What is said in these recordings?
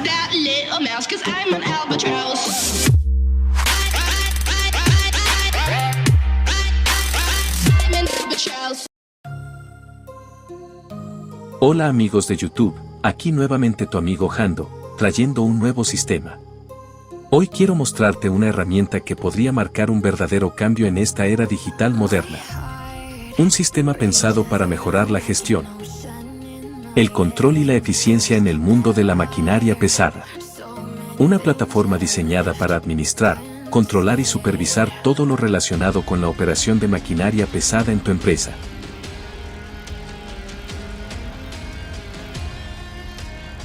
that little mouse, 'cause I'm an albatross. I'm an albatross. Hola amigos de YouTube, aquí nuevamente tu amigo Jando, trayendo un nuevo sistema. Hoy quiero mostrarte una herramienta que podría marcar un verdadero cambio en esta era digital moderna. Un sistema pensado para mejorar la gestión, el control y la eficiencia en el mundo de la maquinaria pesada. Una plataforma diseñada para administrar, controlar y supervisar todo lo relacionado con la operación de maquinaria pesada en tu empresa.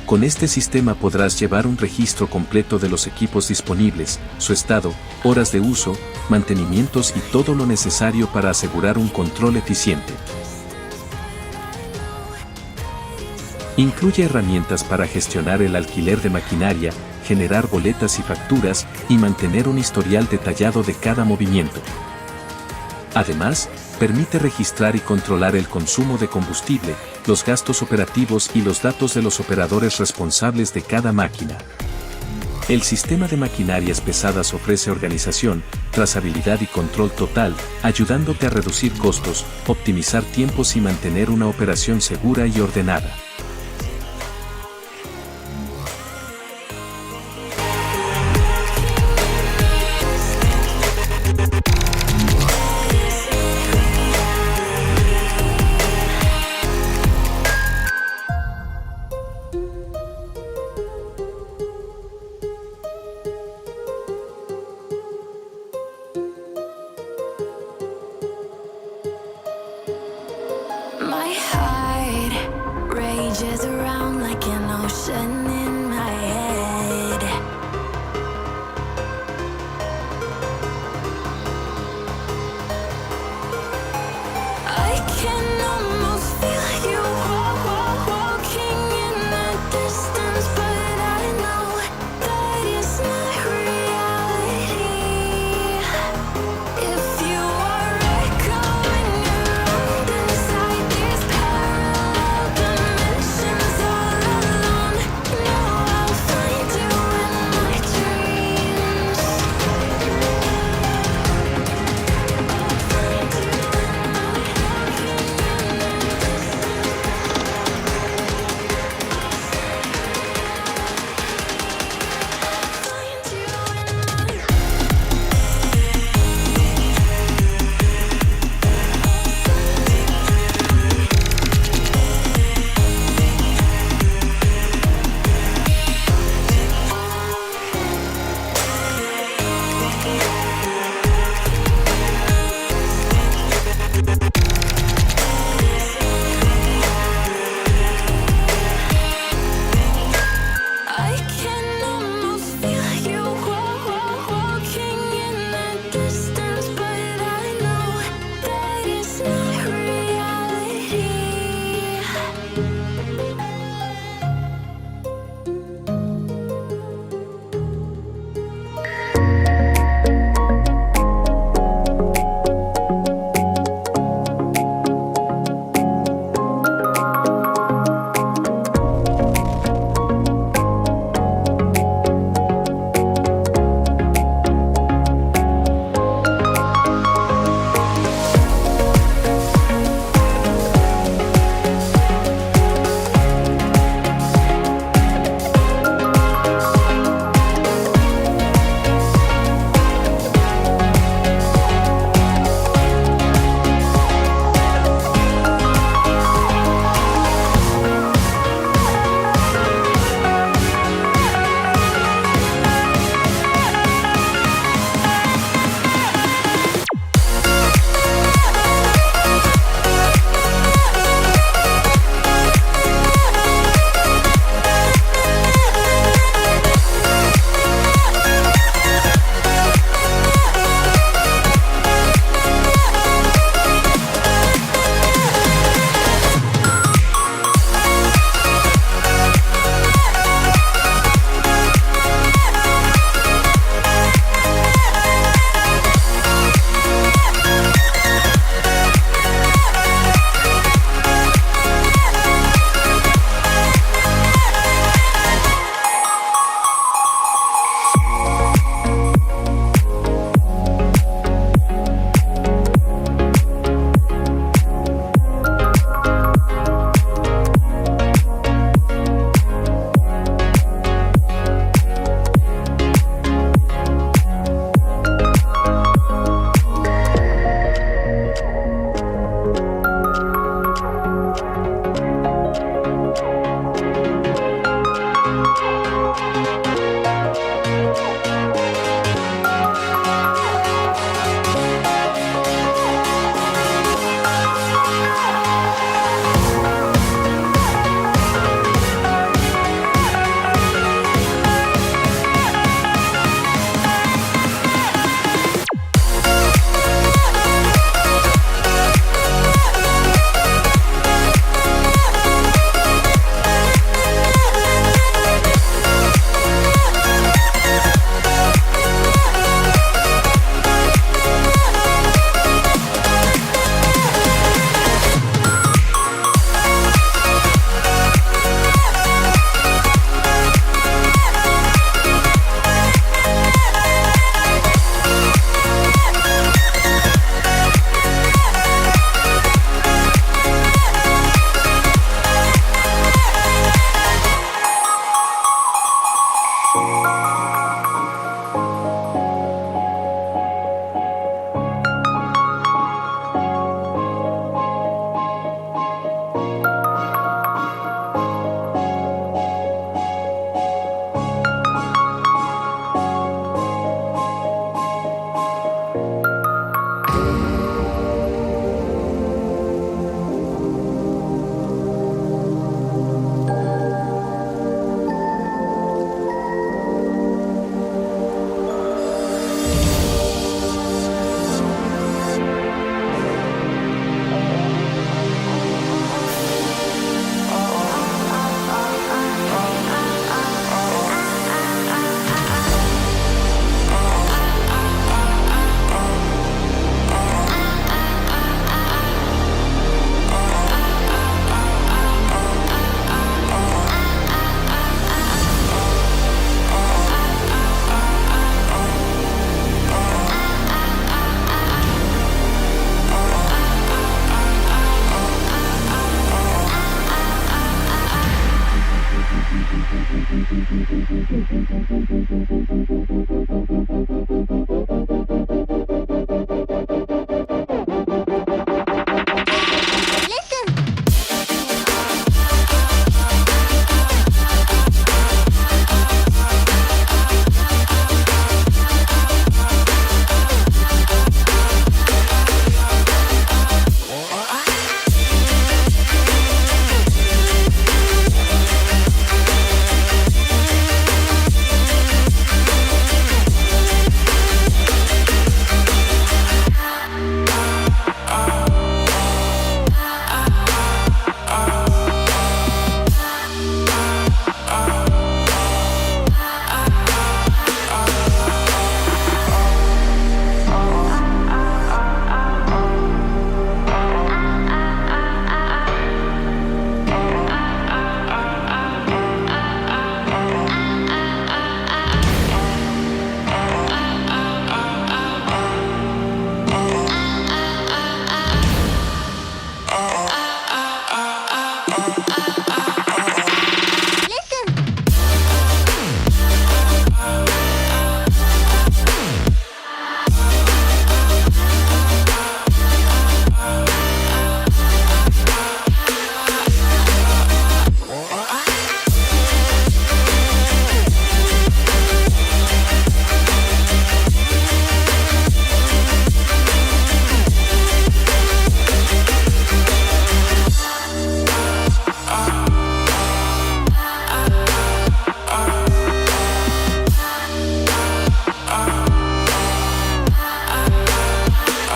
Con este sistema podrás llevar un registro completo de los equipos disponibles, su estado, horas de uso, mantenimientos y todo lo necesario para asegurar un control eficiente. Incluye herramientas para gestionar el alquiler de maquinaria, generar boletas y facturas y mantener un historial detallado de cada movimiento. Además, permite registrar y controlar el consumo de combustible, los gastos operativos y los datos de los operadores responsables de cada máquina. El sistema de maquinarias pesadas ofrece organización, trazabilidad y control total, ayudándote a reducir costos, optimizar tiempos y mantener una operación segura y ordenada. My heart rages